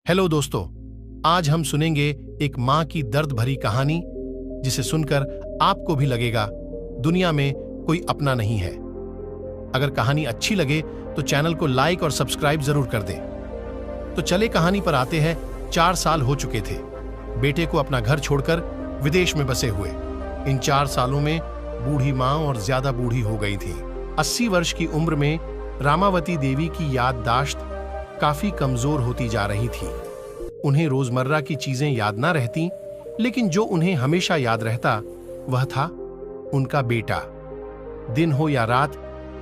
Hello दोस्तों, आज हम सुनेंगे एक माँ की दर्द भरी कहानी जिसे सुनकर आपको भी लगेगा दुनिया में कोई अपना नहीं है। अगर कहानी अच्छी लगे तो चैनल को लाइक और सब्सक्राइब जरूर कर दें। तो चले कहानी पर आते हैं। 4 साल हो चुके थे बेटे को अपना घर छोड़कर विदेश में बसे हुए। इन 4 सालों में बूढ़ी माँ और ज्यादा बूढ़ी हो गई थी। 80 वर्ष की उम्र में रामावती देवी की याददाश्त काफी कमजोर होती जा रही थी। उन्हें रोजमर्रा की चीजें याद ना रहती, लेकिन जो उन्हें हमेशा याद रहता वह था उनका बेटा। दिन हो या रात,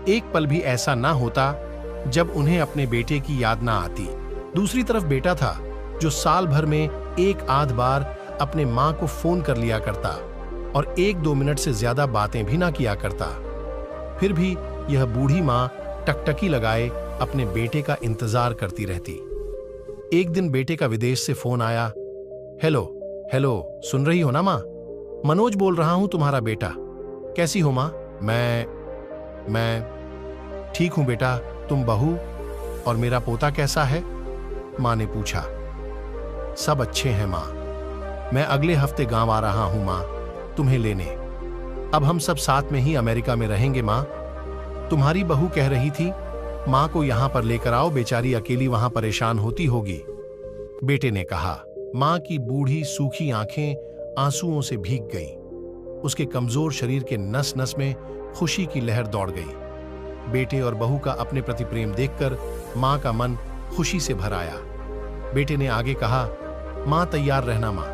एक पल भी ऐसा ना होता जब उन्हें अपने बेटे की याद ना आती। दूसरी तरफ बेटा था जो साल भर में एक आध बार अपने मां को फोन कर लिया करता और 1-2 मिनट से ज्यादा बातें भी ना किया करता। फिर भी यह बूढ़ी मां टकटकी लगाए अपने बेटे का इंतजार करती रहती। एक दिन बेटे का विदेश से फोन आया। हेलो हेलो, सुन रही हो ना मां? मनोज बोल रहा हूं, तुम्हारा बेटा। कैसी हो मां? मैं ठीक हूं बेटा। तुम बहू और मेरा पोता कैसा है? मां ने पूछा। सब अच्छे हैं मां। मैं अगले हफ्ते गांव आ रहा हूं मां, तुम्हें लेने। अब हम सब साथ में ही अमेरिका में रहेंगे मां। तुम्हारी बहू कह रही थी मां को यहां पर लेकर आओ, बेचारी अकेली वहां परेशान होती होगी। बेटे ने कहा। मां की बूढ़ी सूखी आंखें आंसुओं से भीग गईं। उसके कमजोर शरीर के नस नस में खुशी की लहर दौड़ गई। बेटे और बहू का अपने प्रति प्रेम देखकर मां का मन खुशी से भर आया। बेटे ने आगे कहा, मां तैयार रहना मां,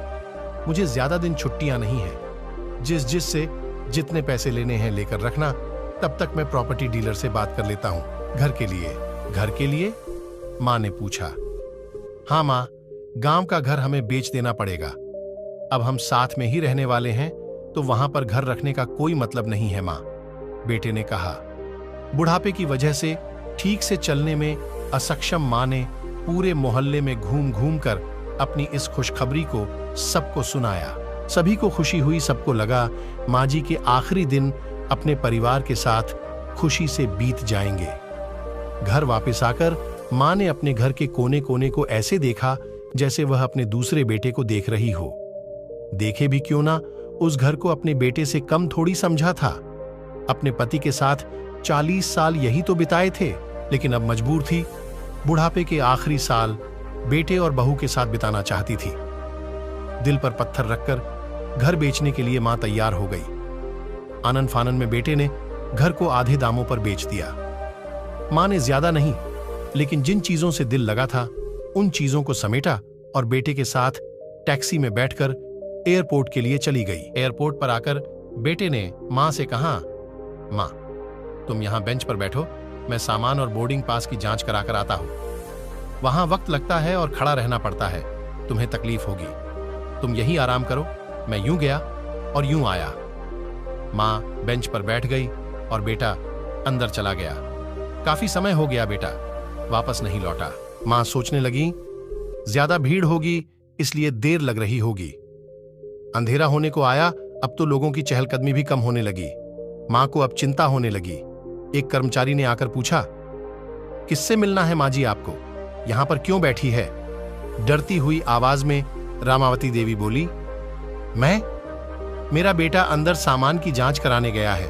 मुझे ज्यादा दिन छुट्टियां नहीं है। जिससे जितने पैसे लेने हैं लेकर रखना, तब तक मैं प्रॉपर्टी डीलर से बात कर लेता हूं। घर के लिए? घर के लिए? मां ने पूछा। हाँ मां, गांव का घर हमें बेच देना पड़ेगा। अब हम साथ में ही रहने वाले हैं, तो वहां पर घर रखने का कोई मतलब नहीं है मां, बेटे ने कहा। बुढ़ापे की वजह से ठीक से चलने में असक्षम मां ने पूरे मोहल्ले में घूम घूम कर अपनी इस खुशखबरी को सबको सुनाया। सभी को खुशी हुई। सबको लगा मां जी के आखिरी दिन अपने परिवार के साथ खुशी से बीत जाएंगे। घर वापस आकर मां ने अपने घर के कोने कोने को ऐसे देखा जैसे वह अपने दूसरे बेटे को देख रही हो। देखे भी क्यों ना, उस घर को अपने बेटे से कम थोड़ी समझा था। अपने पति के साथ 40 साल यही तो बिताए थे, लेकिन अब मजबूर थी। बुढ़ापे के आखिरी साल बेटे और बहू के साथ बिताना चाहती थी। दिल पर पत्थर रखकर घर बेचने के लिए मां तैयार हो गई। आनन फानन में बेटे ने घर को आधे दामों पर बेच दिया। मां ने ज्यादा नहीं, लेकिन जिन चीजों से दिल लगा था उन चीजों को समेटा और बेटे के साथ टैक्सी में बैठकर एयरपोर्ट के लिए चली गई। एयरपोर्ट पर आकर बेटे ने मां से कहा, मां तुम यहां बेंच पर बैठो, मैं सामान और बोर्डिंग पास की जांच कराकर आता हूं। वहां वक्त लगता है और खड़ा रहना पड़ता है, तुम्हें तकलीफ होगी। तुम यहीं आराम करो। मैं यूं गया और यूं आया। मां बेंच पर बैठ गई और बेटा अंदर चला गया। काफी समय हो गया बेटा वापस नहीं लौटा। मां सोचने लगी, ज्यादा भीड़ होगी इसलिए देर लग रही होगी। अंधेरा होने को आया, अब तो लोगों की चहलकदमी भी कम होने लगी। मां को अब चिंता होने लगी। एक कर्मचारी ने आकर पूछा, किससे मिलना है मां जी आपको? यहां पर क्यों बैठी है? डरती हुई आवाज में रामावती देवी बोली, मेरा बेटा अंदर सामान की जांच कराने गया है।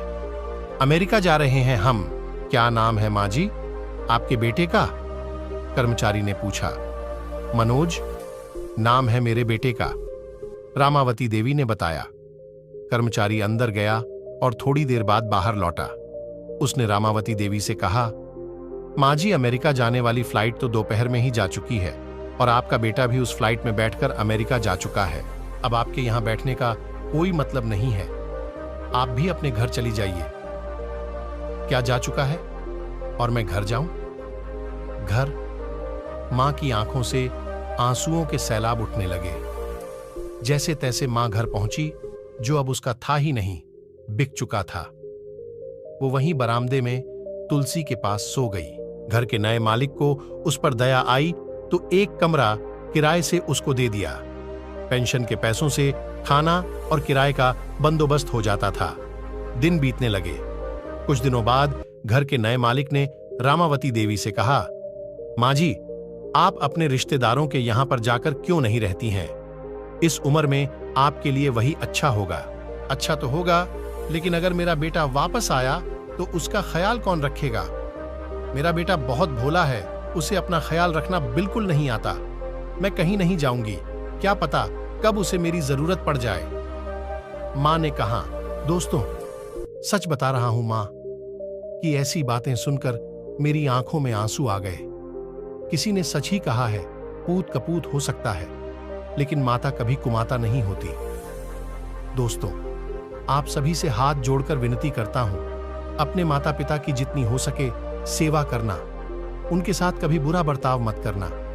अमेरिका जा रहे हैं हम। क्या नाम है मां जी आपके बेटे का? कर्मचारी ने पूछा। मनोज नाम है मेरे बेटे का, रामावती देवी ने बताया। कर्मचारी अंदर गया और थोड़ी देर बाद बाहर लौटा। उसने रामावती देवी से कहा, मां जी अमेरिका जाने वाली फ्लाइट तो दोपहर में ही जा चुकी है और आपका बेटा भी उस फ्लाइट में बैठकर अमेरिका जा चुका है। अब आपके यहां बैठने का कोई मतलब नहीं है। आप भी अपने घर चली जाइए। क्या जा चुका है और मैं घर जाऊं? घर? मां की आंखों से आंसुओं के सैलाब उठने लगे। जैसे तैसे मां घर पहुंची, जो अब उसका था ही नहीं, बिक चुका था। वो वहीं बरामदे में तुलसी के पास सो गई। घर के नए मालिक को उस पर दया आई तो एक कमरा किराए से उसको दे दिया। पेंशन के पैसों से खाना और किराए का बंदोबस्त हो जाता था। दिन बीतने लगे। कुछ दिनों बाद घर के नए मालिक ने रामावती देवी से कहा, मां जी आप अपने रिश्तेदारों के यहां पर जाकर क्यों नहीं रहती हैं? इस उम्र में आपके लिए वही अच्छा होगा। अच्छा तो होगा, लेकिन अगर मेरा बेटा वापस आया तो उसका ख्याल कौन रखेगा? मेरा बेटा बहुत भोला है, उसे अपना ख्याल रखना बिल्कुल नहीं आता। मैं कहीं नहीं जाऊंगी, क्या पता कब उसे मेरी जरूरत पड़ जाए। मां ने कहा। दोस्तों, सच बता रहा हूं मां, कि ऐसी बातें सुनकर मेरी आंखों में आंसू आ गए। किसी ने सच ही कहा है, पूत कपूत हो सकता है, लेकिन माता कभी कुमाता नहीं होती। दोस्तों, आप सभी से हाथ जोड़कर विनती करता हूं, अपने माता पिता की जितनी हो सके सेवा करना, उनके साथ कभी बुरा बर्ताव मत करना।